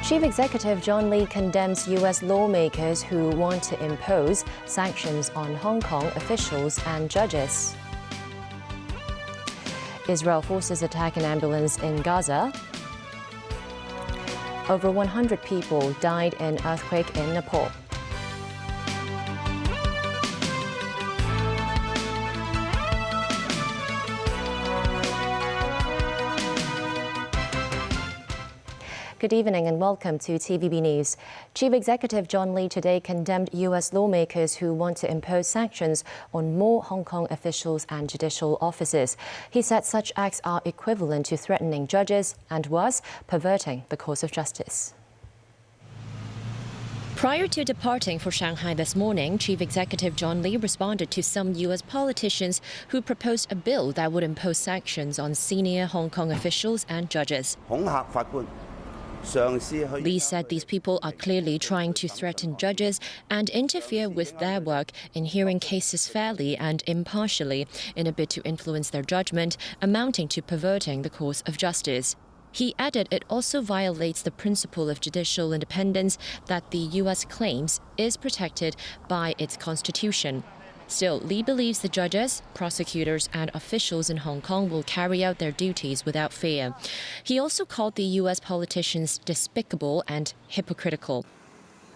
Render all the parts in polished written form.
Chief Executive John Lee condemns U.S. lawmakers who want to impose sanctions on Hong Kong officials and judges. Israel forces attack an ambulance in Gaza. Over 100 people died in earthquake in Nepal. Good evening and welcome to TVB News. Chief Executive John Lee today condemned U.S. lawmakers who want to impose sanctions on more Hong Kong officials and judicial officers. He said such acts are equivalent to threatening judges and was perverting the course of justice. Prior to departing for Shanghai this morning, Chief Executive John Lee responded to some U.S. politicians who proposed a bill that would impose sanctions on senior Hong Kong officials and judges. Lee said these people are clearly trying to threaten judges and interfere with their work in hearing cases fairly and impartially in a bid to influence their judgment, amounting to perverting the course of justice. He added it also violates the principle of judicial independence that the U.S. claims is protected by its constitution. Still, Lee believes the judges, prosecutors, and officials in Hong Kong will carry out their duties without fear. He also called the U.S. politicians despicable and hypocritical.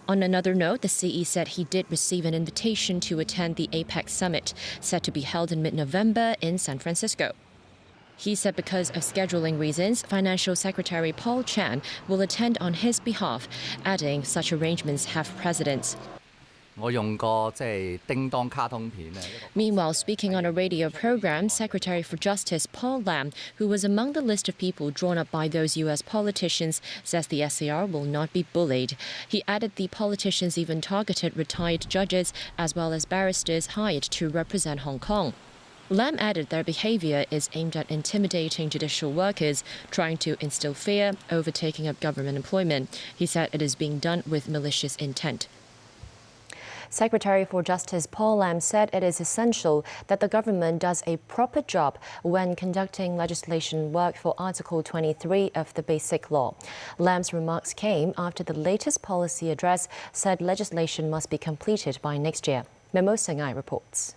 On another note, the CE said he did receive an invitation to attend the APEC summit, set to be held in mid-November in San Francisco. He said because of scheduling reasons, Financial Secretary Paul Chan will attend on his behalf, adding such arrangements have precedence. Meanwhile, speaking on a radio program, Secretary for Justice Paul Lam, who was among the list of people drawn up by those U.S. politicians, says the SAR will not be bullied. He added the politicians even targeted retired judges as well as barristers hired to represent Hong Kong. Lam added their behavior is aimed at intimidating judicial workers, trying to instill fear over taking up government employment. He said it is being done with malicious intent. Secretary for Justice Paul Lam said it is essential that the government does a proper job when conducting legislation work for Article 23 of the Basic Law. Lam's remarks came after the latest policy address said legislation must be completed by next year. Memo Sengai reports.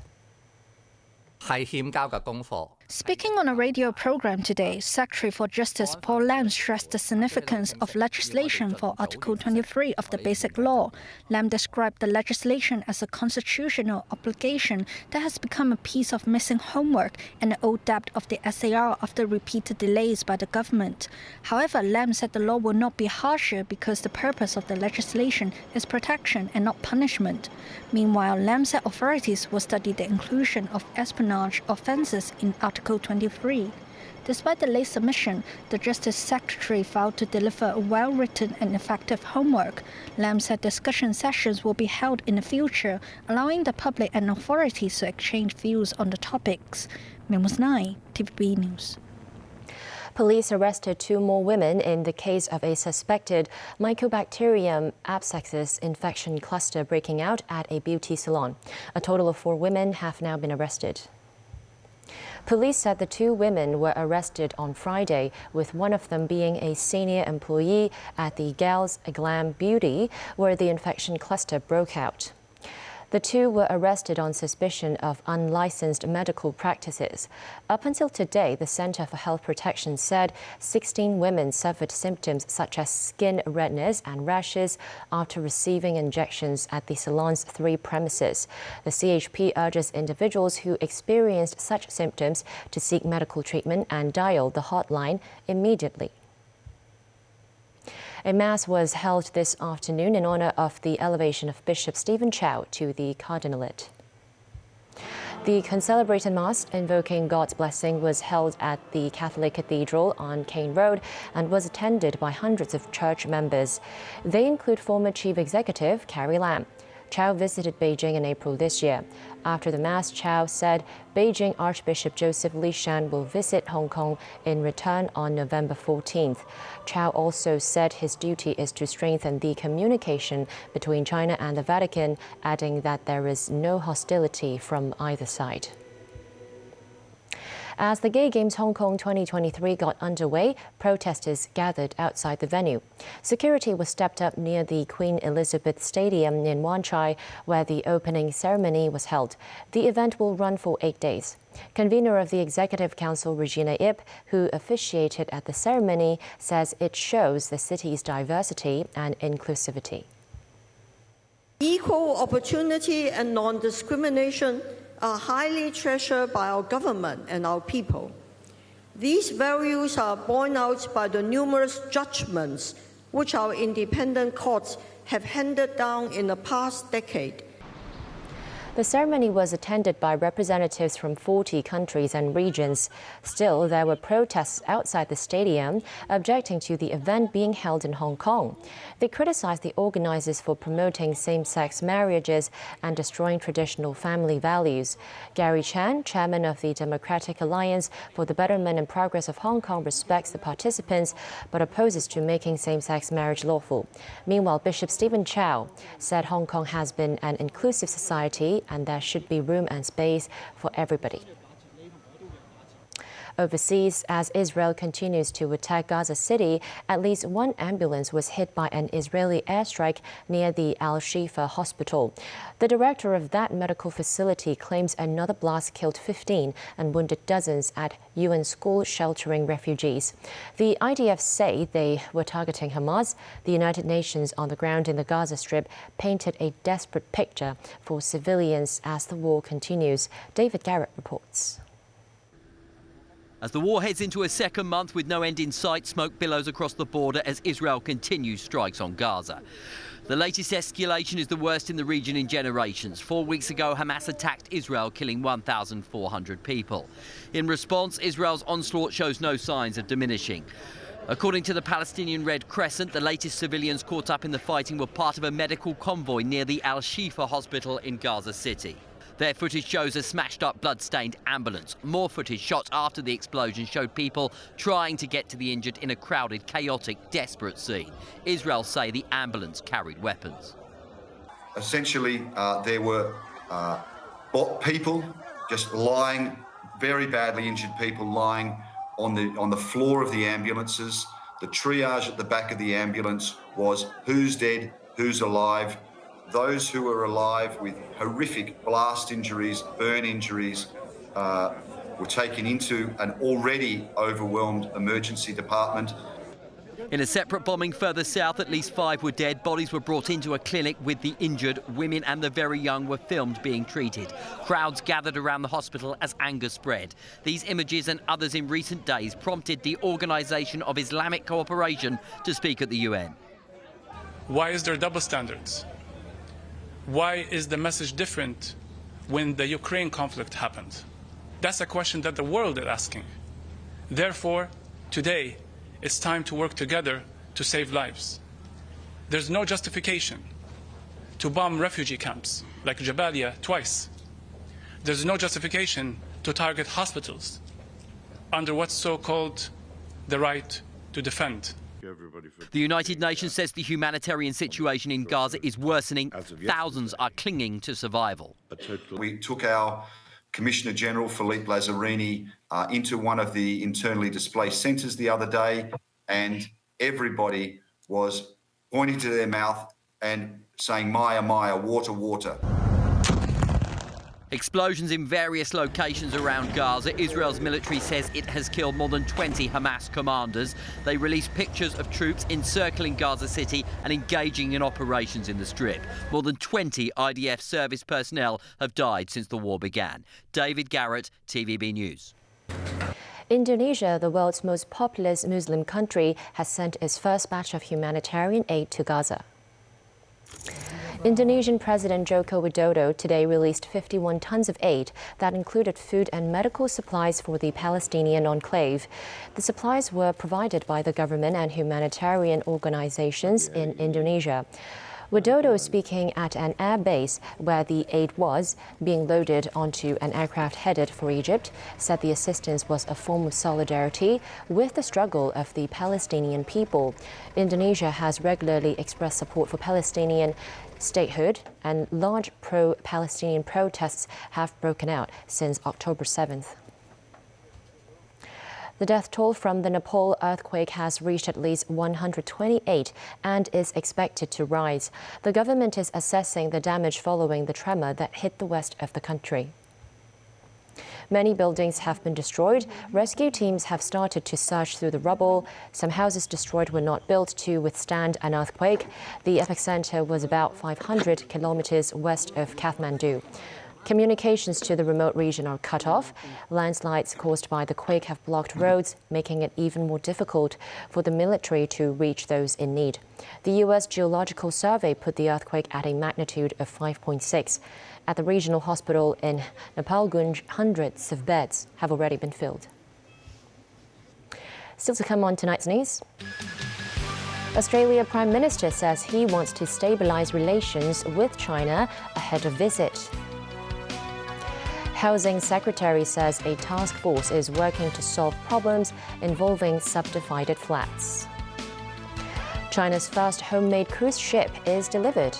Speaking on a radio program today, Secretary for Justice Paul Lam stressed the significance of legislation for Article 23 of the Basic Law. Lam described the legislation as a constitutional obligation that has become a piece of missing homework and an old debt of the SAR after repeated delays by the government. However, Lam said the law will not be harsher because the purpose of the legislation is protection and not punishment. Meanwhile, Lam said authorities will study the inclusion of espionage offences in Article 23. Despite the late submission, the Justice Secretary vowed to deliver a well-written and effective homework. Lam said discussion sessions will be held in the future, allowing the public and authorities to exchange views on the topics. Memos 9, TVB News. Police arrested 2 more women in the case of a suspected Mycobacterium abscessus infection cluster breaking out at a beauty salon. A total of 4 women have now been arrested. Police said the 2 women were arrested on Friday, with one of them being a senior employee at the Gals Glam Beauty, where the infection cluster broke out. The 2 were arrested on suspicion of unlicensed medical practices. Up until today, the Centre for Health Protection said 16 women suffered symptoms such as skin redness and rashes after receiving injections at the salon's 3 premises. The CHP urges individuals who experienced such symptoms to seek medical treatment and dial the hotline immediately. A mass was held this afternoon in honor of the elevation of Bishop Stephen Chow to the cardinalate. The concelebrated mass invoking God's blessing was held at the Catholic Cathedral on Cane Road and was attended by hundreds of church members. They include former Chief Executive Carrie Lam. Chow visited Beijing in April this year. After the Mass, Chow said Beijing Archbishop Joseph Li Shan will visit Hong Kong in return on November 14th. Chow also said his duty is to strengthen the communication between China and the Vatican, adding that there is no hostility from either side. As the Gay Games Hong Kong 2023 got underway, protesters gathered outside the venue. Security was stepped up near the Queen Elizabeth Stadium in Wan Chai, where the opening ceremony was held. The event will run for 8 days. Convener of the Executive Council, Regina Ip, who officiated at the ceremony, says it shows the city's diversity and inclusivity. Equal opportunity and non-discrimination are highly treasured by our government and our people. These values are borne out by the numerous judgments which our independent courts have handed down in the past decade. The ceremony was attended by representatives from 40 countries and regions. Still, there were protests outside the stadium objecting to the event being held in Hong Kong. They criticized the organizers for promoting same-sex marriages and destroying traditional family values. Gary Chan, chairman of the Democratic Alliance for the Betterment and Progress of Hong Kong, respects the participants but opposes to making same-sex marriage lawful. Meanwhile, Bishop Stephen Chow said Hong Kong has been an inclusive society and there should be room and space for everybody. Overseas, as Israel continues to attack Gaza City, at least one ambulance was hit by an Israeli airstrike near the Al-Shifa hospital. The director of that medical facility claims another blast killed 15 and wounded dozens at UN school sheltering refugees. The IDF say they were targeting Hamas. The United Nations on the ground in the Gaza Strip painted a desperate picture for civilians as the war continues. David Garrett reports. As the war heads into a second month with no end in sight, smoke billows across the border as Israel continues strikes on Gaza. The latest escalation is the worst in the region in generations. 4 weeks ago, Hamas attacked Israel, killing 1,400 people. In response, Israel's onslaught shows no signs of diminishing. According to the Palestinian Red Crescent, the latest civilians caught up in the fighting were part of a medical convoy near the Al-Shifa hospital in Gaza City. Their footage shows a smashed-up, blood-stained ambulance. More footage shot after the explosion showed people trying to get to the injured in a crowded, chaotic, desperate scene. Israel say the ambulance carried weapons. Essentially, there were people just lying, very badly injured people lying on the floor of the ambulances. The triage at the back of the ambulance was who's dead, who's alive. Those who were alive with horrific blast injuries, burn injuries, were taken into an already overwhelmed emergency department. In a separate bombing further south, at least 5 were dead. Bodies were brought into a clinic with the injured. Women and the very young were filmed being treated. Crowds gathered around the hospital as anger spread. These images and others in recent days prompted the Organisation of Islamic Cooperation to speak at the UN. Why is there double standards? Why is the message different when the Ukraine conflict happened? That's a question that the world is asking. Therefore, today, it's time to work together to save lives. There's no justification to bomb refugee camps like Jabalia twice. There's no justification to target hospitals under what's so-called the right to defend. The United Nations says the humanitarian situation in Gaza is worsening. Thousands are clinging to survival. We took our Commissioner General, Philippe Lazzarini, into one of the internally displaced centres the other day, and everybody was pointing to their mouth and saying, Maya, Maya, water, water. Explosions in various locations around Gaza. Israel's military says it has killed more than 20 Hamas commanders. They released pictures of troops encircling Gaza City and engaging in operations in the Strip. More than 20 IDF service personnel have died since the war began. David Garrett, TVB News. Indonesia, the world's most populous Muslim country, has sent its first batch of humanitarian aid to Gaza. Indonesian President Joko Widodo today released 51 tons of aid that included food and medical supplies for the Palestinian enclave. The supplies were provided by the government and humanitarian organizations in Indonesia. Widodo, speaking at an air base where the aid was being loaded onto an aircraft headed for Egypt, said the assistance was a form of solidarity with the struggle of the Palestinian people. Indonesia has regularly expressed support for Palestinian statehood, and large pro-Palestinian protests have broken out since October 7th. The death toll from the Nepal earthquake has reached at least 128 and is expected to rise. The government is assessing the damage following the tremor that hit the west of the country. Many buildings have been destroyed. Rescue teams have started to search through the rubble. Some houses destroyed were not built to withstand an earthquake. The epicenter was about 500 kilometers west of Kathmandu. Communications to the remote region are cut off. Landslides caused by the quake have blocked roads, making it even more difficult for the military to reach those in need. The U.S. Geological Survey put the earthquake at a magnitude of 5.6. At the regional hospital in Nepalgunj, hundreds of beds have already been filled. Still to come on tonight's news. Australia Prime Minister says he wants to stabilise relations with China ahead of visit. Housing Secretary says a task force is working to solve problems involving subdivided flats. China's first homemade cruise ship is delivered.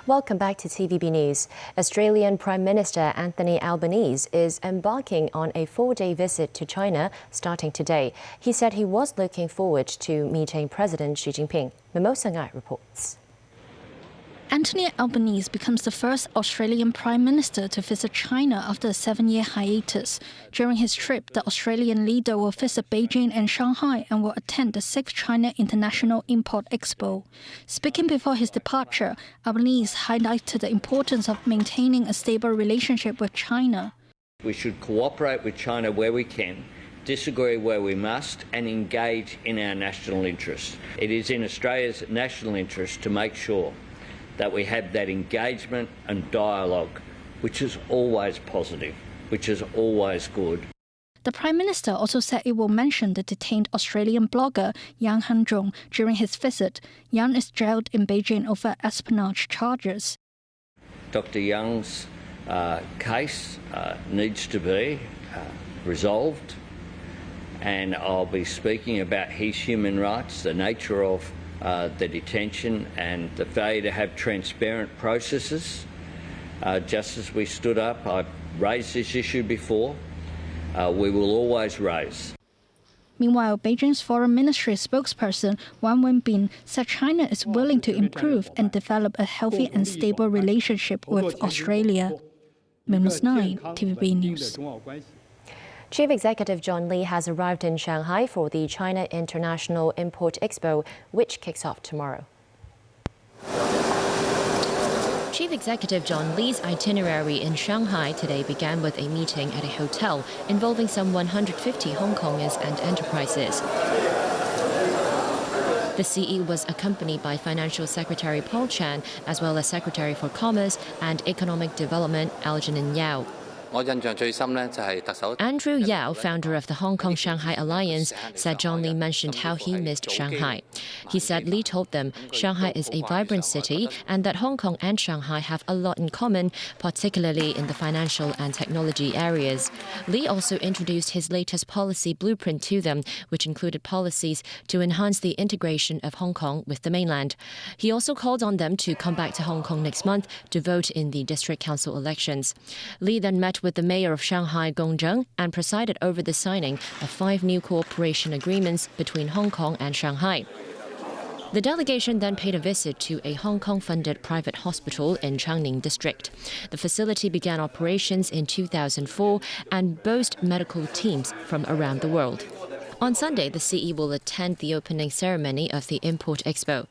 Welcome back to TVB News. Australian Prime Minister Anthony Albanese is embarking on a 4-day visit to China starting today. He said he was looking forward to meeting President Xi Jinping. Mimosa Ngai reports. Anthony Albanese becomes the first Australian Prime Minister to visit China after a 7-year hiatus. During his trip, the Australian leader will visit Beijing and Shanghai and will attend the 6th China International Import Expo. Speaking before his departure, Albanese highlighted the importance of maintaining a stable relationship with China. We should cooperate with China where we can, disagree where we must, and engage in our national interests. It is in Australia's national interest to make sure that we have that engagement and dialogue, which is always positive, which is always good. The Prime Minister also said it will mention the detained Australian blogger Yang Hanzhong during his visit. Yang is jailed in Beijing over espionage charges. Dr. Yang's case needs to be resolved, and I'll be speaking about his human rights, the nature of the detention and the failure to have transparent processes. Just as we stood up, I've raised this issue before, we will always raise. Meanwhile, Beijing's Foreign Ministry spokesperson Wang Wenbin said China is willing to improve and develop a healthy and stable relationship with Australia. Mimosa Ngai, TVB News. Chief Executive John Lee has arrived in Shanghai for the China International Import Expo, which kicks off tomorrow. Chief Executive John Lee's itinerary in Shanghai today began with a meeting at a hotel involving some 150 Hong Kongers and enterprises. The CE was accompanied by Financial Secretary Paul Chan, as well as Secretary for Commerce and Economic Development Algernon Yao. Andrew Yao, founder of the Hong Kong-Shanghai Alliance, said John Lee mentioned how he missed Shanghai. He said Lee told them Shanghai is a vibrant city and that Hong Kong and Shanghai have a lot in common, particularly in the financial and technology areas. Lee also introduced his latest policy blueprint to them, which included policies to enhance the integration of Hong Kong with the mainland. He also called on them to come back to Hong Kong next month to vote in the district council elections. Lee then met with the mayor of Shanghai, Gong Zheng, and presided over the signing of 5 new cooperation agreements between Hong Kong and Shanghai. The delegation then paid a visit to a Hong Kong-funded private hospital in Changning District. The facility began operations in 2004 and boasts medical teams from around the world. On Sunday, the CE will attend the opening ceremony of the Import Expo.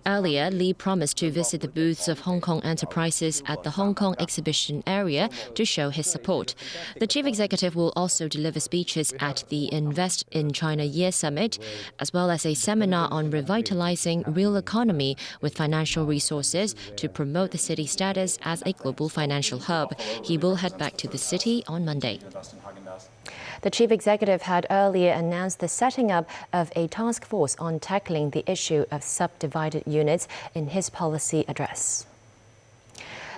Earlier, Lee promised to visit the booths of Hong Kong enterprises at the Hong Kong exhibition area to show his support. The chief executive will also deliver speeches at the Invest in China Year Summit, as well as a seminar on revitalizing real economy with financial resources to promote the city's status as a global financial hub. He will head back to the city on Monday. The chief executive had earlier announced the setting up of a task force on tackling the issue of subdivided units in his policy address.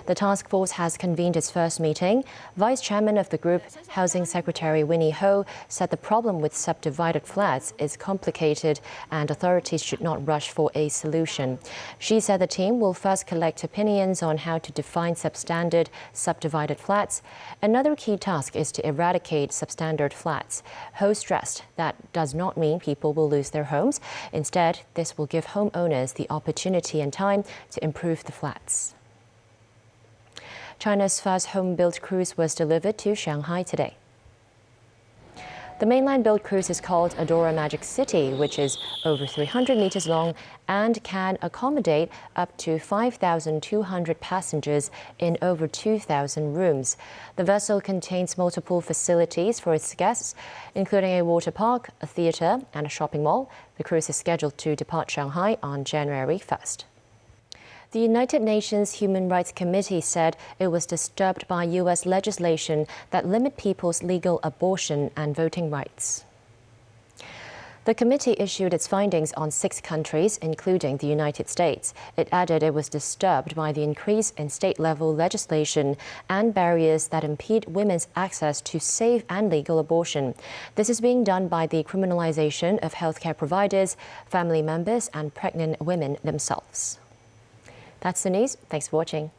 The task force has convened its first meeting. Vice Chairman of the group, Housing Secretary Winnie Ho, said the problem with subdivided flats is complicated and authorities should not rush for a solution. She said the team will first collect opinions on how to define substandard subdivided flats. Another key task is to eradicate substandard flats. Ho stressed that does not mean people will lose their homes. Instead, this will give homeowners the opportunity and time to improve the flats. China's first home-built cruise was delivered to Shanghai today. The mainland-built cruise is called Adora Magic City, which is over 300 meters long and can accommodate up to 5,200 passengers in over 2,000 rooms. The vessel contains multiple facilities for its guests, including a water park, a theater, and a shopping mall. The cruise is scheduled to depart Shanghai on January 1st. The United Nations Human Rights Committee said it was disturbed by U.S. legislation that limit people's legal abortion and voting rights. The committee issued its findings on 6 countries, including the United States. It added it was disturbed by the increase in state-level legislation and barriers that impede women's access to safe and legal abortion. This is being done by the criminalization of healthcare providers, family members, and pregnant women themselves. That's the news. Thanks for watching.